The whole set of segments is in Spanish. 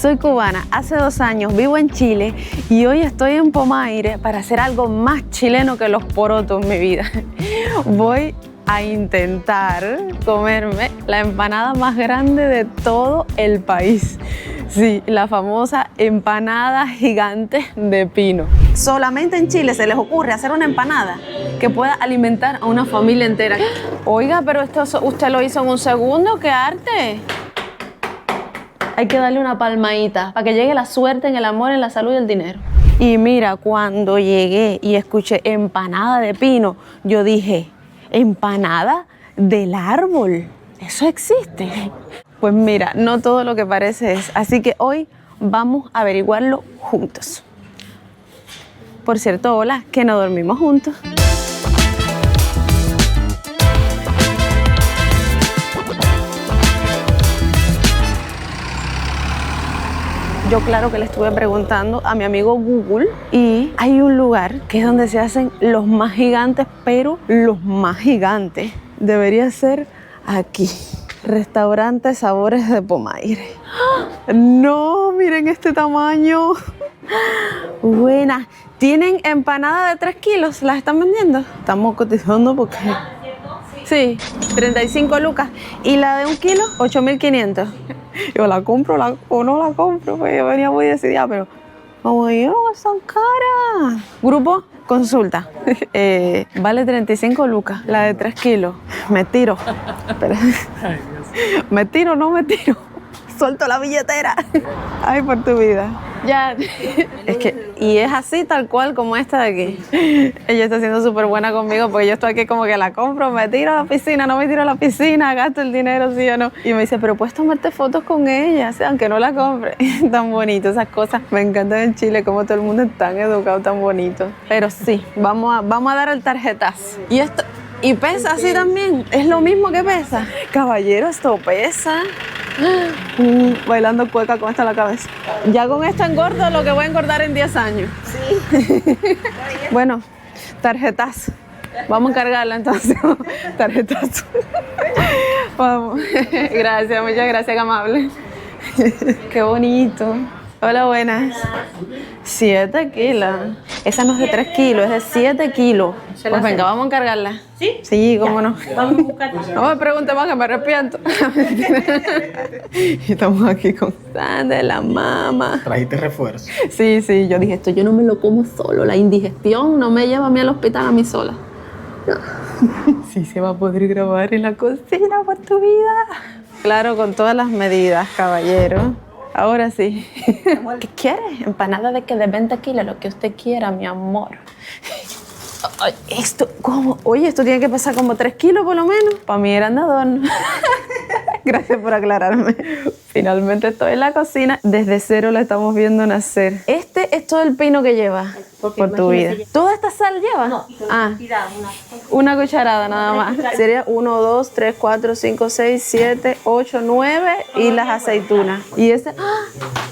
Soy cubana, hace 2 años vivo en Chile y hoy estoy en Pomaire para hacer algo más chileno que los porotos en mi vida. Voy a intentar comerme la empanada más grande de todo el país. Sí, la famosa empanada gigante de pino. Solamente en Chile se les ocurre hacer una empanada que pueda alimentar a una familia entera. Oiga, pero esto usted lo hizo en un segundo, ¡qué arte! Hay que darle una palmadita para que llegue la suerte en el amor, en la salud y el dinero. Y mira, cuando llegué y escuché empanada de pino, yo dije, ¿empanada del árbol? ¿Eso existe? Pues mira, no todo lo que parece es. Así que hoy vamos a averiguarlo juntos. Por cierto, hola, que no dormimos juntos. Yo claro que le estuve preguntando a mi amigo Google y hay un lugar que es donde se hacen los más gigantes, pero los más gigantes. Debería ser aquí. Restaurante Sabores de Pomaire. No, miren este tamaño. Buena. ¿Tienen empanada de 3 kilos? ¿Las están vendiendo? Estamos cotizando porque... Sí, 35 lucas. ¿Y la de 1 kilo? 8.500. Yo la compro o no la compro, pues yo venía muy decidida, pero como yo, son caras. Grupo, consulta. Vale 35 lucas, la de 3 kilos. Me tiro. Pero, ¿me tiro o no me tiro? Suelto la billetera. Ay, por tu vida. Ya. Es que, y es así tal cual como esta de aquí. Ella está siendo súper buena conmigo porque yo estoy aquí como que la compro, me tiro a la piscina, no me tiro a la piscina, gasto el dinero, sí o no. Y me dice, pero puedes tomarte fotos con ella, o sea, aunque no la compre. Tan bonito, esas cosas. Me encantan en Chile, como todo el mundo es tan educado, tan bonito. Pero sí, vamos a dar el tarjetazo. Y esto... ¿Y pesa así también? ¿Es lo mismo que pesa? Caballero, esto pesa. Bailando cueca con esto en la cabeza. Ya con esto engordo lo que voy a engordar en 10 años. Sí. Bueno, tarjetazo. Vamos a cargarla entonces. Tarjetazo. Vamos. Gracias, muchas gracias, amable. Qué bonito. Hola, buenas. 7 kilos. Esa no es de 3 kilos, es de 7 kilos. Pues venga, vamos a encargarla. ¿Sí? Sí, cómo no. Vamos a buscar. No me pregunte más que me arrepiento. Y estamos aquí con de la mama. Trajiste refuerzo. Sí, yo dije, esto yo no me lo como solo. La indigestión no me lleva a mí al hospital a mí sola. Sí se va a poder grabar en la cocina por tu vida. Claro, con todas las medidas, caballero. Ahora sí. ¿Qué quieres? Empanada de 20 kilos, lo que usted quiera, mi amor. Ay, esto, ¿cómo? Oye, esto tiene que pesar como 3 kilos por lo menos. Para mí eran de adorno. Gracias por aclararme. Finalmente estoy en la cocina. Desde cero la estamos viendo nacer. Este es todo el pino que lleva por tu vida. ¿Toda esta sal lleva? No, una cucharada nada más. Sería 1, 2, 3, 4, 5, 6, 7, 8, 9 y las aceitunas. Y este,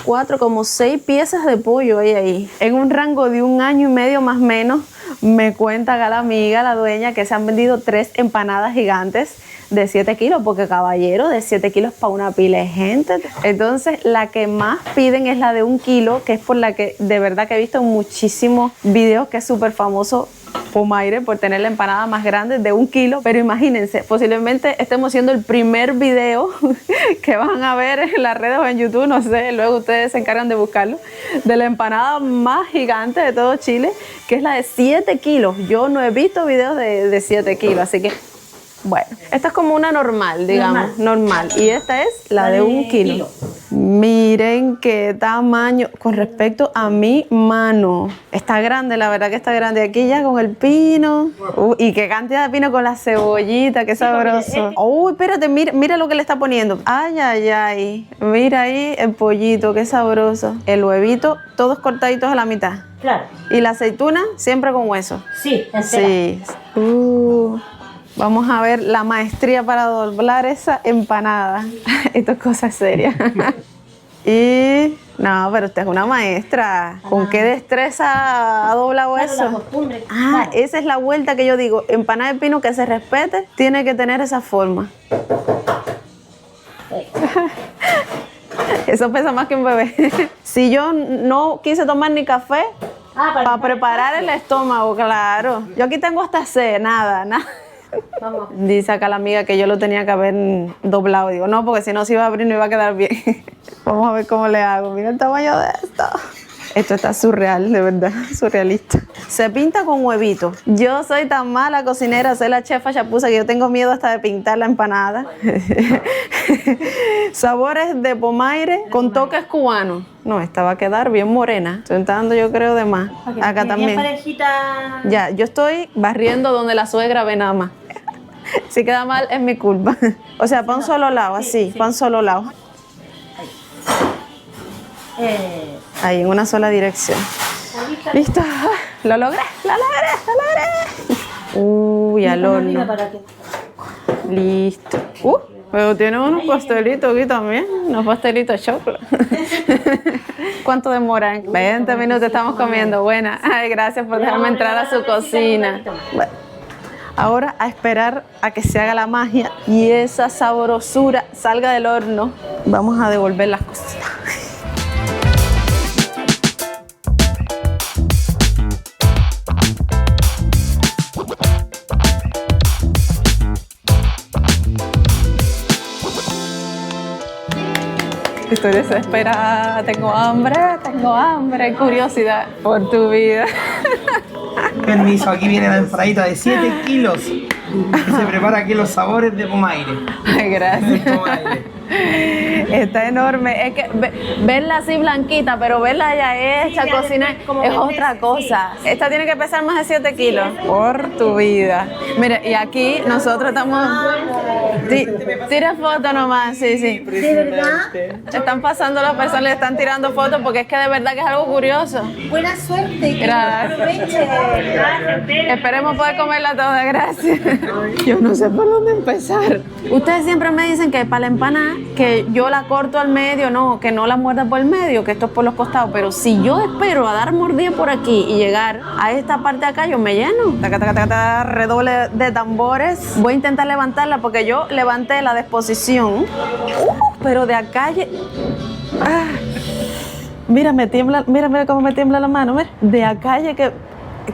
4, como 6 piezas de pollo hay ahí. En un rango de 1 año y medio más o menos, me cuenta acá la amiga, la dueña, que se han vendido 3 empanadas gigantes de 7 kilos, porque caballero, de 7 kilos para una pila de gente. Entonces, la que más piden es la de 1 kilo, que es por la que de verdad que he visto en muchísimos videos, que es súper famoso Pomaire por tener la empanada más grande de 1 kilo. Pero imagínense, posiblemente estemos haciendo el primer video que van a ver en las redes o en YouTube, no sé, luego ustedes se encargan de buscarlo, de la empanada más gigante de todo Chile, que es la de 7 kilos. Yo no he visto videos de 7 kilos, así que bueno, esta es como una normal, digamos, normal. Y esta es la de 1 kilo. Miren qué tamaño con respecto a mi mano. Está grande, la verdad que está grande. Aquí ya con el pino. Y qué cantidad de pino con la cebollita, qué sabroso. Uy, espérate, mira lo que le está poniendo. Ay, ay, ay. Mira ahí el pollito, qué sabroso. El huevito, todos cortaditos a la mitad. Claro. Y la aceituna siempre con hueso. Sí, entera. Sí. Vamos a ver la maestría para doblar esa empanada. Esto es cosa seria. Y no, pero usted es una maestra. ¿Con qué destreza ha doblado Claro, eso? la costumbre. Ah, esa es la vuelta que yo digo. Empanada de pino que se respete tiene que tener esa forma. Eso pesa más que un bebé. Si yo no quise tomar ni café, para preparar el estómago, claro. Yo aquí tengo hasta sed, nada. Vamos. Dice acá la amiga que yo lo tenía que haber doblado. Digo, no, porque si no se iba a abrir no iba a quedar bien. Vamos a ver cómo le hago. Mira el tamaño de esto. Esto está surreal, de verdad, surrealista. Se pinta con huevito. Yo soy tan mala cocinera, soy la chefa chapuza que yo tengo miedo hasta de pintar la empanada. Sabores de pomaire con toques cubanos. No, esta va a quedar bien morena. Estoy entrando yo creo de más. Acá también. Parejita. Ya, yo estoy barriendo donde la suegra ve nada más. Si queda mal es mi culpa. O sea, para un solo lado, así, para un solo lado. Ahí, en una sola dirección. Listo. Lo logré. Uy, al horno. Listo. Pero tiene unos pastelitos aquí también. Unos pastelitos de chocolate. ¿Cuánto demoran? 20 minutos estamos comiendo. Buena. Ay, gracias por dejarme entrar a su cocina. Bueno, ahora a esperar a que se haga la magia y esa sabrosura salga del horno. Vamos a devolver las cositas. Estoy desesperada, tengo hambre, curiosidad por tu vida. Permiso, aquí viene la ensaladita de 7 kilos. Se prepara aquí los sabores de pomaire. Ay, gracias. Está enorme. Es que verla así blanquita, pero verla ya hecha, cocina, es otra cosa. Esta tiene que pesar más de 7 kilos. Por tu vida. Mira, y aquí nosotros estamos... Tira foto nomás, sí. ¿De verdad? Están pasando las personas, le están tirando fotos porque es que de verdad que es algo curioso. Buena suerte. Gracias. Aproveche. Esperemos poder comerla toda, gracias. Yo no sé por dónde empezar. Ustedes siempre me dicen que para la empanada, que yo la corto al medio, no, que no la muerda por el medio, que esto es por los costados. Pero si yo espero a dar mordida por aquí y llegar a esta parte de acá, yo me lleno. Redoble de tambores. Voy a intentar levantarla porque yo levanté la disposición. Pero de acá... Mira, me tiembla, mira cómo me tiembla la mano. Mira. De acá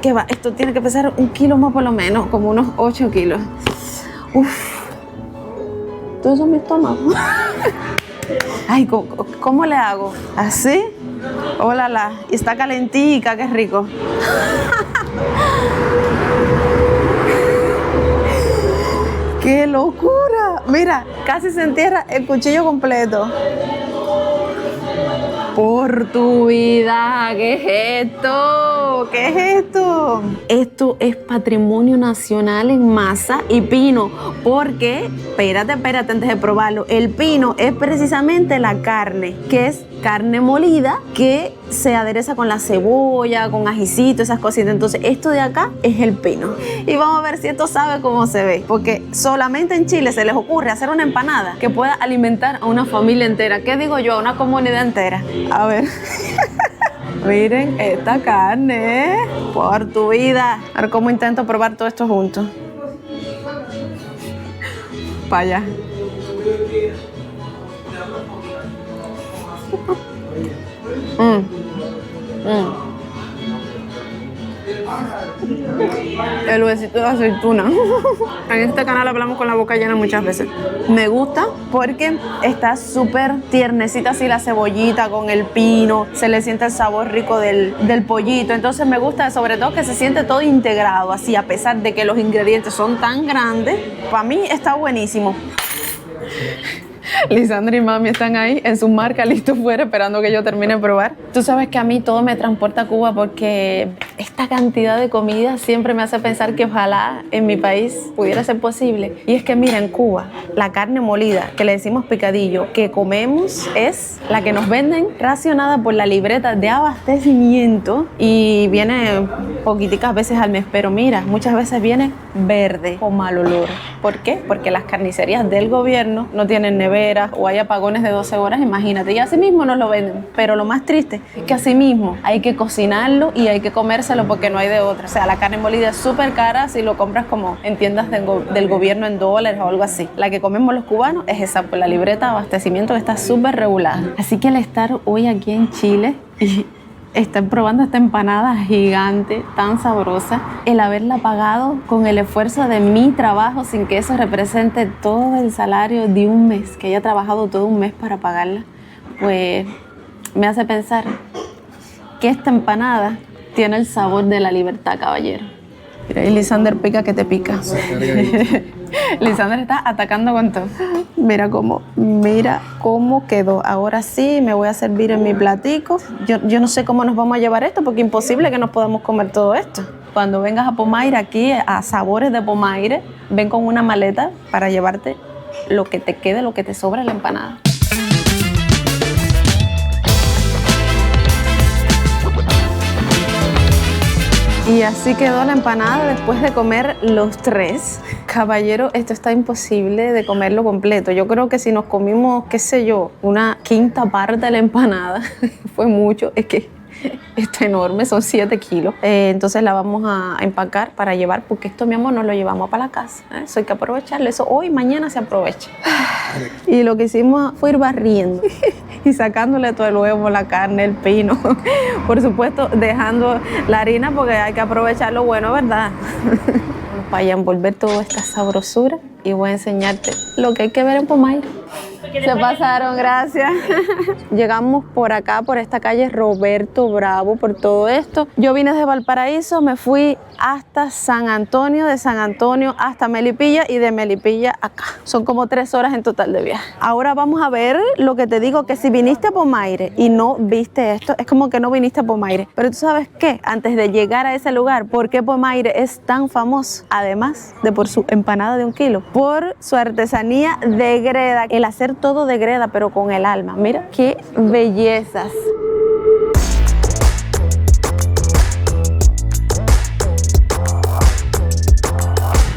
que va, esto tiene que pesar 1 kilo más por lo menos, como unos 8 kilos. Todo eso es mi estómago. Ay, ¿cómo le hago? ¿Así? Hola, y está calentica, qué rico. ¡Qué locura! Mira, casi se entierra el cuchillo completo. Por tu vida, ¿qué es esto? ¿Qué es esto? Esto es patrimonio nacional en masa y pino, porque, espérate antes de probarlo, el pino es precisamente la carne, que es carne molida, que se adereza con la cebolla, con ajicito, esas cositas. Entonces, esto de acá es el pino. Y vamos a ver si esto sabe cómo se ve, porque solamente en Chile se les ocurre hacer una empanada que pueda alimentar a una familia entera. ¿Qué digo yo? A una comunidad entera. A ver. Miren esta carne, por tu vida. A ver cómo intento probar todo esto junto. Para allá. El huesito de aceituna. En este canal hablamos con la boca llena muchas veces. Me gusta porque está súper tiernecita así la cebollita con el pino. Se le siente el sabor rico del pollito. Entonces me gusta sobre todo que se siente todo integrado así, a pesar de que los ingredientes son tan grandes. Para mí está buenísimo. Lisandra y mami están ahí en su marca, listos fuera, esperando que yo termine de probar. Tú sabes que a mí todo me transporta a Cuba porque esta cantidad de comida siempre me hace pensar que ojalá en mi país pudiera ser posible. Y es que mira, en Cuba, la carne molida, que le decimos picadillo, que comemos es la que nos venden racionada por la libreta de abastecimiento y viene poquiticas veces al mes, pero mira, muchas veces viene verde o mal olor. ¿Por qué? Porque las carnicerías del gobierno no tienen neveras o hay apagones de 12 horas, imagínate, y así mismo nos lo venden. Pero lo más triste es que así mismo hay que cocinarlo y hay que comérselo porque no hay de otra. O sea, la carne molida es súper cara si lo compras como en tiendas del gobierno en dólares o algo así. La que comemos los cubanos es esa, por la libreta de abastecimiento que está súper regulada. Así que al estar hoy aquí en Chile y estar probando esta empanada gigante, tan sabrosa, el haberla pagado con el esfuerzo de mi trabajo sin que eso represente todo el salario de un mes, que haya trabajado todo un mes para pagarla, pues me hace pensar que esta empanada tiene el sabor de la libertad, caballero. Mira, y Lisander pica que te pica. Lisander está atacando con todo. Mira cómo quedó. Ahora sí, me voy a servir en mi platico. Yo no sé cómo nos vamos a llevar esto, porque es imposible que nos podamos comer todo esto. Cuando vengas a Pomaire, aquí a Sabores de Pomaire, ven con una maleta para llevarte lo que te quede, lo que te sobra de la empanada. Y así quedó la empanada después de comer los tres. Caballero, esto está imposible de comerlo completo. Yo creo que si nos comimos, qué sé yo, una quinta parte de la empanada, fue mucho. Es que está enorme, son 7 kilos. Entonces la vamos a empacar para llevar, porque esto, mi amor, nos lo llevamos para la casa. Eso hay que aprovecharlo. Eso hoy, mañana se aprovecha. Y lo que hicimos fue ir barriendo y sacándole todo el huevo, la carne, el pino. Por supuesto, dejando la harina porque hay que aprovechar lo bueno, ¿verdad? Para envolver toda esta sabrosura y voy a enseñarte lo que hay que ver en Pomaire. Se pasaron, gracias. Llegamos por acá, por esta calle Roberto Bravo, por todo esto. Yo vine de Valparaíso, me fui hasta San Antonio, de San Antonio hasta Melipilla y de Melipilla acá. Son como 3 horas en total de viaje. Ahora vamos a ver lo que te digo, que si viniste a Pomaire y no viste esto, es como que no viniste a Pomaire. Pero tú sabes qué, antes de llegar a ese lugar, ¿por qué Pomaire es tan famoso? Además de por su empanada de 1 kilo, por su artesanía de greda, el hacer todo de greda, pero con el alma. Mira qué bellezas.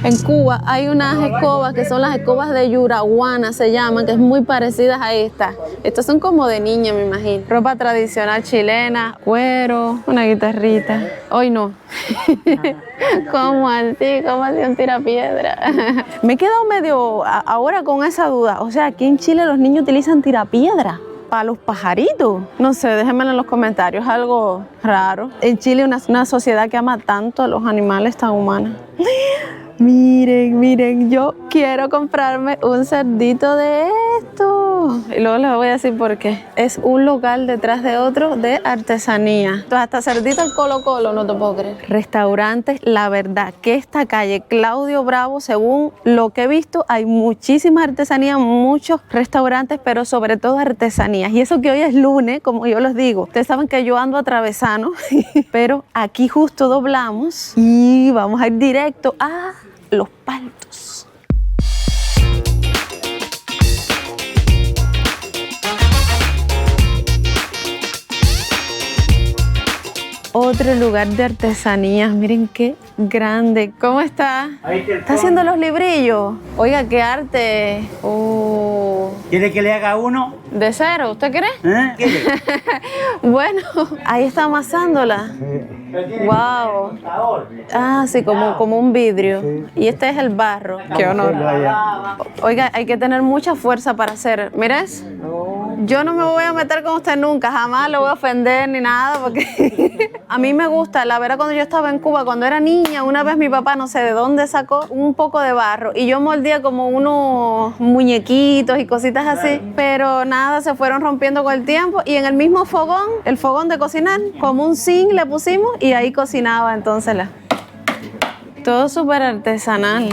En Cuba hay unas escobas que son las escobas de Yuraguana, se llaman, que es muy parecidas a estas. Estas son como de niña, me imagino. Ropa tradicional chilena, cuero, una guitarrita. Hoy no. ¿Cómo así? ¿Cómo así un tirapiedra? Me he quedado medio ahora con esa duda. O sea, aquí en Chile los niños utilizan tirapiedra para los pajaritos. No sé, déjenmelo en los comentarios, es algo raro. En Chile una sociedad que ama tanto a los animales tan humanos. Miren, yo quiero comprarme un cerdito de esto. Y luego les voy a decir por qué. Es un local detrás de otro de artesanía. Entonces, hasta cerdito al Colo-Colo, no te puedo creer. Restaurantes, la verdad que esta calle Claudio Bravo, según lo que he visto, hay muchísimas artesanías, muchos restaurantes, pero sobre todo artesanías. Y eso que hoy es lunes, como yo les digo. Ustedes saben que yo ando atravesando, pero aquí justo doblamos y vamos a ir directo a Los Paltos. Otro lugar de artesanías, miren qué grande. ¿Cómo está? ¿Está haciendo los librillos? Oiga, qué arte. Oh. ¿Quiere que le haga uno? ¿De cero? ¿Usted cree? ¿Quiere? Bueno, ahí está amasándola. Wow. Ah, sí, como un vidrio. Y este es el barro. Qué honor. Oiga, hay que tener mucha fuerza para hacer. ¿Mires? Yo no me voy a meter con usted nunca, jamás lo voy a ofender ni nada, porque a mí me gusta. La verdad, cuando yo estaba en Cuba, cuando era niña, una vez mi papá, no sé de dónde sacó un poco de barro y yo mordía como unos muñequitos y cositas así, pero nada, se fueron rompiendo con el tiempo y en el mismo fogón, el fogón de cocinar, como un zinc le pusimos y ahí cocinaba entonces todo súper artesanal.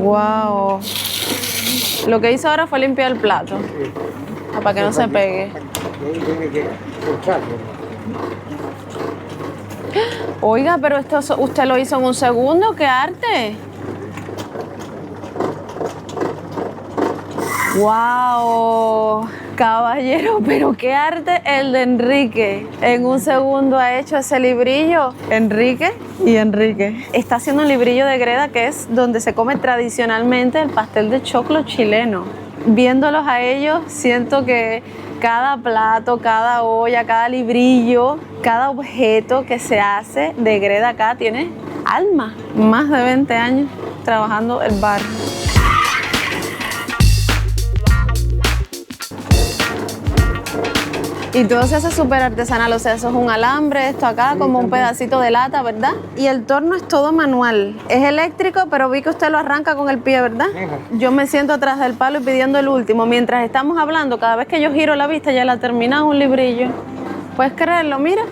Wow. Lo que hizo ahora fue limpiar el plato, para que no se pegue. Oiga, pero esto usted lo hizo en un segundo, ¡qué arte! ¡Wow! Caballero, pero qué arte el de Enrique. En un segundo ha hecho ese librillo. Enrique y Enrique. Está haciendo un librillo de greda que es donde se come tradicionalmente el pastel de choclo chileno. Viéndolos a ellos, siento que cada plato, cada olla, cada librillo, cada objeto que se hace de greda acá tiene alma. Más de 20 años trabajando el bar. Y todo se hace súper artesanal, o sea, eso es un alambre, esto acá, como un pedacito de lata, ¿verdad? Y el torno es todo manual. Es eléctrico, pero vi que usted lo arranca con el pie, ¿verdad? Yo me siento atrás del palo y pidiendo el último. Mientras estamos hablando, cada vez que yo giro la vista, ya la termina un librillo. ¿Puedes creerlo? Mira.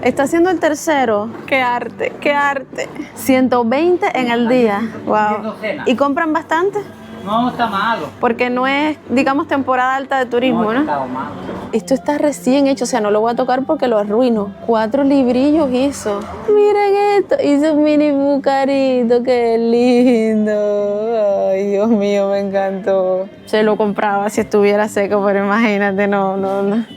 Está haciendo el tercero. ¡Qué arte! ¡Qué arte! 120 en el día. ¡Wow! ¿Y compran bastante? No, está malo. Porque no es, digamos, temporada alta de turismo, ¿no? Está malo. Esto está recién hecho, o sea, no lo voy a tocar porque lo arruino. 4 librillos hizo. Miren esto, hizo un mini bucarito, qué lindo. Ay, Dios mío, me encantó. Se lo compraba si estuviera seco, pero imagínate, no.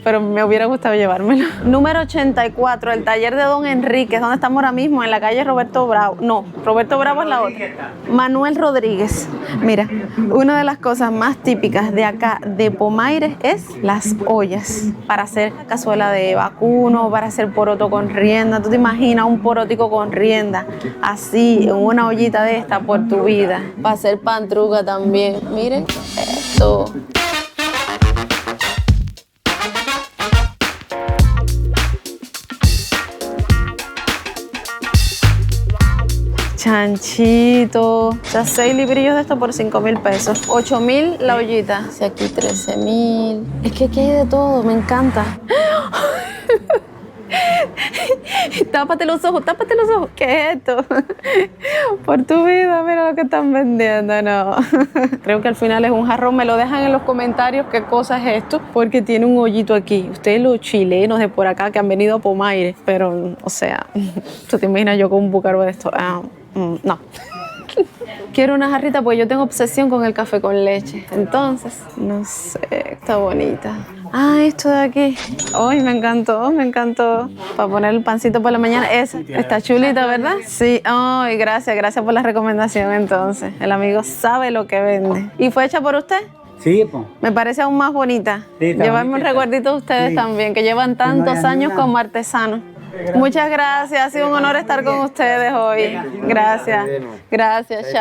Pero me hubiera gustado llevármelo. Número 84, el taller de Don Enrique, donde estamos ahora mismo, en la calle Roberto Bravo. No, Roberto Bravo es la otra. Manuel Rodríguez. Mira, una de las cosas más típicas de acá, de Pomaire, es las ollas. Para hacer cazuela de vacuno, para hacer poroto con rienda. ¿Tú te imaginas un porotico con rienda? Así, en una ollita de esta por tu vida. Para hacer pantruca también. Miren esto. Chanchito. O sea, 6 librillos de esto por 5.000 pesos. 8.000 la ollita. Si aquí 13.000. Es que aquí hay de todo, me encanta. Tápate los ojos, tápate los ojos. ¿Qué es esto? Por tu vida, mira lo que están vendiendo, no. Creo que al final es un jarrón. Me lo dejan en los comentarios qué cosa es esto, porque tiene un hoyito aquí. Ustedes los chilenos de por acá que han venido a Pomaire, pero, o sea, tú te imaginas yo con un búcaro de esto. No. Quiero una jarrita porque yo tengo obsesión con el café con leche. Entonces, no sé, está bonita. Ah, esto de aquí. Ay, me encantó, me encantó. Para poner el pancito por la mañana. Esa está chulita, ¿verdad? Sí. Ay, gracias por la recomendación entonces. El amigo sabe lo que vende. ¿Y fue hecha por usted? Sí, pues. Me parece aún más bonita. Sí, llevarme un recuerdito de ustedes también, que llevan tantos años como artesanos. Muchas gracias, ha sido un honor estar con ustedes hoy. Gracias,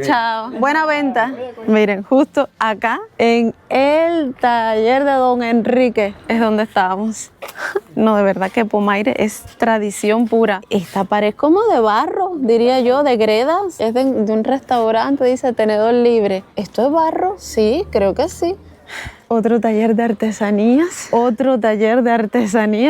chao. Buena venta. Miren, justo acá en el taller de Don Enrique es donde estábamos. No, de verdad que Pomaire es tradición pura. Esta pared es como de barro, diría yo, de gredas. Es de un restaurante, dice tenedor libre. ¿Esto es barro? Sí, creo que sí. Otro taller de artesanías,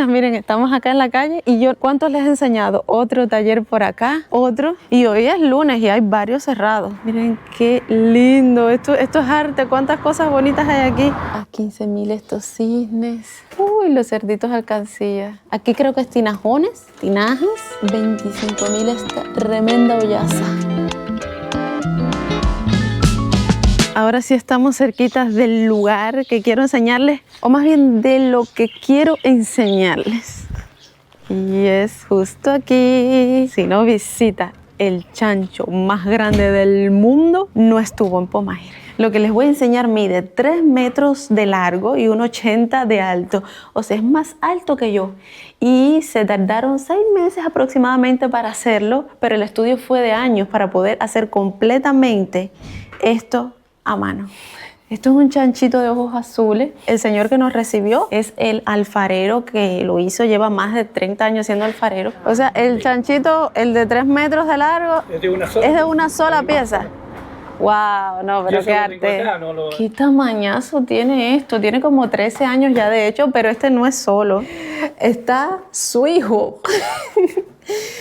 Miren, estamos acá en la calle y yo, ¿cuántos les he enseñado? Otro taller por acá, otro. Y hoy es lunes y hay varios cerrados. Miren qué lindo. Esto es arte. ¿Cuántas cosas bonitas hay aquí? A 15.000 estos cisnes. Uy, los cerditos alcancía. Aquí creo que es tinajones, tinajas. 25.000 esta tremenda hollaza. Ahora sí estamos cerquitas del lugar que quiero enseñarles, o más bien de lo que quiero enseñarles. Y es justo aquí. Si no visita el chancho más grande del mundo, no estuvo en Pomaire. Lo que les voy a enseñar mide 3 metros de largo y 1,80 de alto. O sea, es más alto que yo. Y se tardaron 6 meses aproximadamente para hacerlo, pero el estudio fue de años para poder hacer completamente esto a mano. Esto es un chanchito de ojos azules. El señor que nos recibió es el alfarero que lo hizo, lleva más de 30 años siendo alfarero. O sea, el chanchito, el de 3 metros de largo, es de una sola pieza. Wow, no, pero qué arte. Qué tamañazo tiene esto. Tiene como 13 años ya de hecho, pero este no es solo. Está su hijo.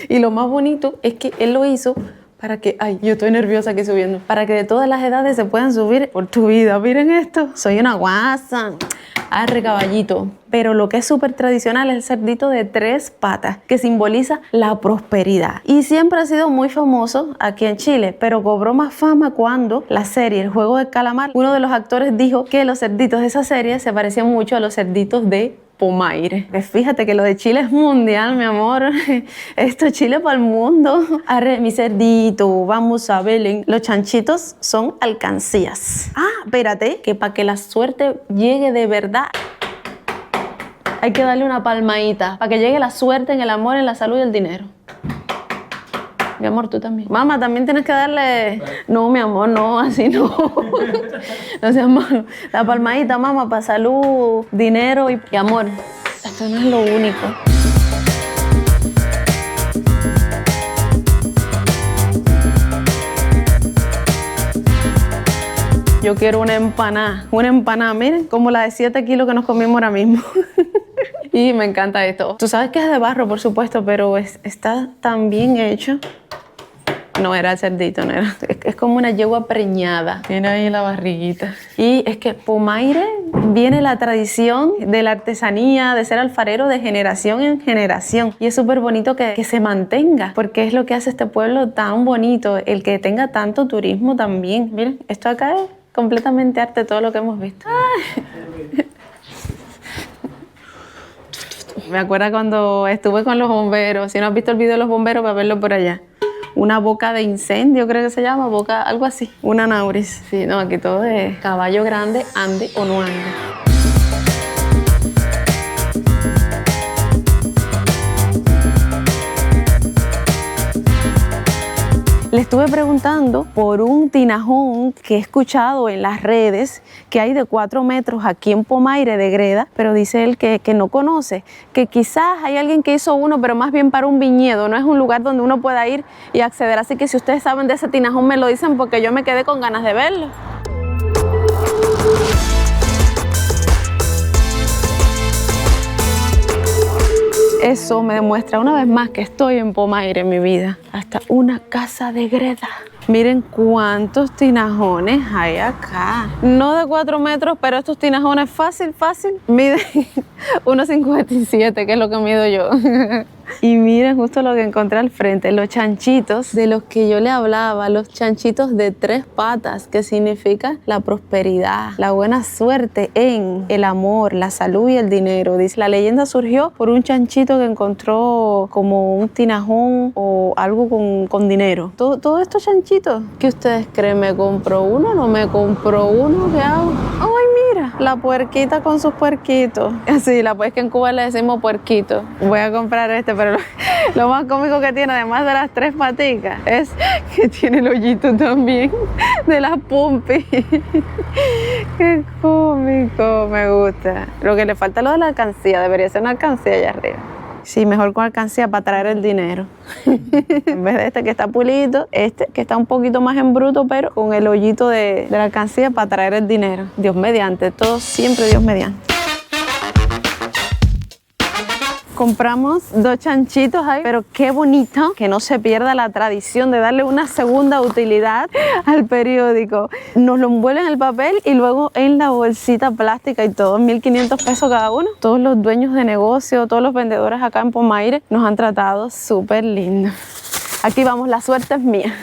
Y lo más bonito es que él lo hizo para que, ay, yo estoy nerviosa aquí subiendo, para que de todas las edades se puedan subir por tu vida. Miren esto, soy una guasa. Arre, caballito. Pero lo que es súper tradicional es el cerdito de 3 patas, que simboliza la prosperidad. Y siempre ha sido muy famoso aquí en Chile, pero cobró más fama cuando la serie El Juego del Calamar, uno de los actores dijo que los cerditos de esa serie se parecían mucho a los cerditos de Pomaire. Fíjate que lo de Chile es mundial, mi amor. Esto es Chile para el mundo. Arre, mi cerdito, vamos a Belén. Los chanchitos son alcancías. Ah, espérate, que para que la suerte llegue de verdad, hay que darle una palmadita para que llegue la suerte en el amor, en la salud y el dinero. Mi amor, tú también. Mamá, también tienes que darle... No, mi amor, no, así no. No seas malo. La palmadita, mamá, para salud, dinero y amor. Esto no es lo único. Yo quiero una empanada, miren, como la de 7 kilos que nos comimos ahora mismo. Y me encanta esto. Tú sabes que es de barro, por supuesto, pero está tan bien hecho. No era el cerdito, no era. Es como una yegua preñada. Tiene ahí la barriguita. Y es que Pomaire viene la tradición de la artesanía, de ser alfarero de generación en generación. Y es súper bonito que se mantenga, porque es lo que hace este pueblo tan bonito, el que tenga tanto turismo también. Miren, esto acá es completamente arte, todo lo que hemos visto. Ay. Me acuerdo cuando estuve con los bomberos. Si no has visto el video de los bomberos, va a verlo por allá. Una boca de incendio, creo que se llama, boca, algo así. Una nauris. Sí, no, aquí todo es caballo grande, ande o no ande. Le estuve preguntando por un tinajón que he escuchado en las redes, que hay de 4 metros aquí en Pomaire de greda, pero dice él que no conoce, que quizás hay alguien que hizo uno, pero más bien para un viñedo, no es un lugar donde uno pueda ir y acceder. Así que si ustedes saben de ese tinajón me lo dicen, porque yo me quedé con ganas de verlo. Eso me demuestra una vez más que estoy en Pomaire en mi vida. Hasta una casa de greda. Miren cuántos tinajones hay acá. No de 4 metros, pero estos tinajones fácil, miden 1,57, que es lo que mido yo. Y miren justo lo que encontré al frente, los chanchitos de los que yo le hablaba, los chanchitos de 3 patas, que significa la prosperidad, la buena suerte en el amor, la salud y el dinero. Dice, la leyenda surgió por un chanchito que encontró como un tinajón o algo con dinero. Todos estos chanchitos, ¿qué ustedes creen? ¿Me compró uno? ¿No me compró uno? ¿Qué hago? ¡Ay, mira! La puerquita con sus puerquitos. Sí, es que en Cuba le decimos puerquito. Voy a comprar este, pero lo más cómico que tiene, además de las 3 paticas, es que tiene el hoyito también de las pompis. Qué cómico, me gusta. Lo que le falta es lo de la alcancía, debería ser una alcancía allá arriba. Sí, mejor con alcancía para traer el dinero. En vez de este que está pulito, este que está un poquito más en bruto, pero con el hoyito de la alcancía para traer el dinero. Dios mediante, todo siempre Dios mediante. Compramos 2 chanchitos ahí, pero qué bonito que no se pierda la tradición de darle una segunda utilidad al periódico. Nos lo envuelven en el papel y luego en la bolsita plástica y todo, 1.500 pesos cada uno. Todos los dueños de negocio, todos los vendedores acá en Pomaire nos han tratado súper lindo. Aquí vamos, la suerte es mía.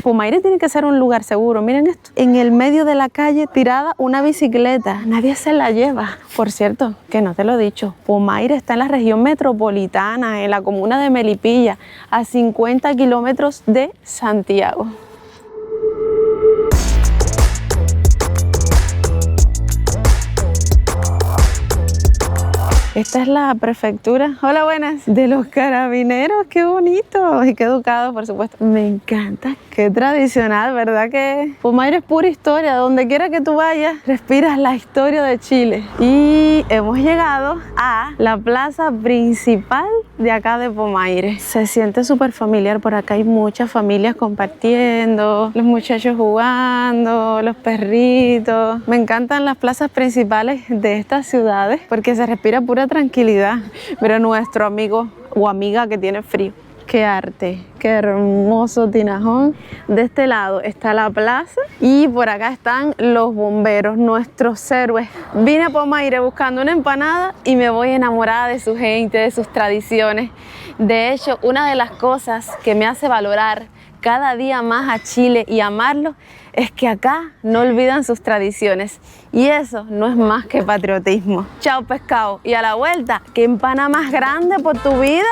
Pomaire tiene que ser un lugar seguro. Miren esto. En el medio de la calle tirada una bicicleta. Nadie se la lleva. Por cierto, que no te lo he dicho, Pomaire está en la región metropolitana, en la comuna de Melipilla, a 50 kilómetros de Santiago. Esta es la prefectura, hola buenas, de los carabineros, qué bonito y qué educado, por supuesto. Me encanta, qué tradicional, ¿verdad? Que Pomaire es pura historia, donde quiera que tú vayas, respiras la historia de Chile. Y hemos llegado a la plaza principal de acá de Pomaire. Se siente súper familiar, por acá hay muchas familias compartiendo, los muchachos jugando, los perritos. Me encantan las plazas principales de estas ciudades porque se respira pura tranquilidad. Mira nuestro amigo o amiga que tiene frío. qué arte, qué hermoso tinajón. De este lado está la plaza y por acá están los bomberos, nuestros héroes. Vine a Pomaire buscando una empanada y me voy enamorada de su gente, de sus tradiciones. De hecho, una de las cosas que me hace valorar cada día más a Chile y amarlo es que acá no olvidan sus tradiciones y eso no es más que patriotismo. Chao pescado y a la vuelta, ¿qué empana más grande por tu vida?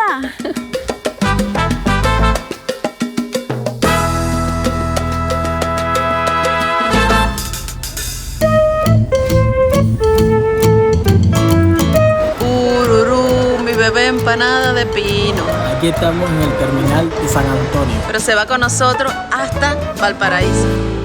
Ururú, mi bebé empanada de pino. Aquí estamos en el terminal de San Antonio. Pero se va con nosotros hasta Valparaíso.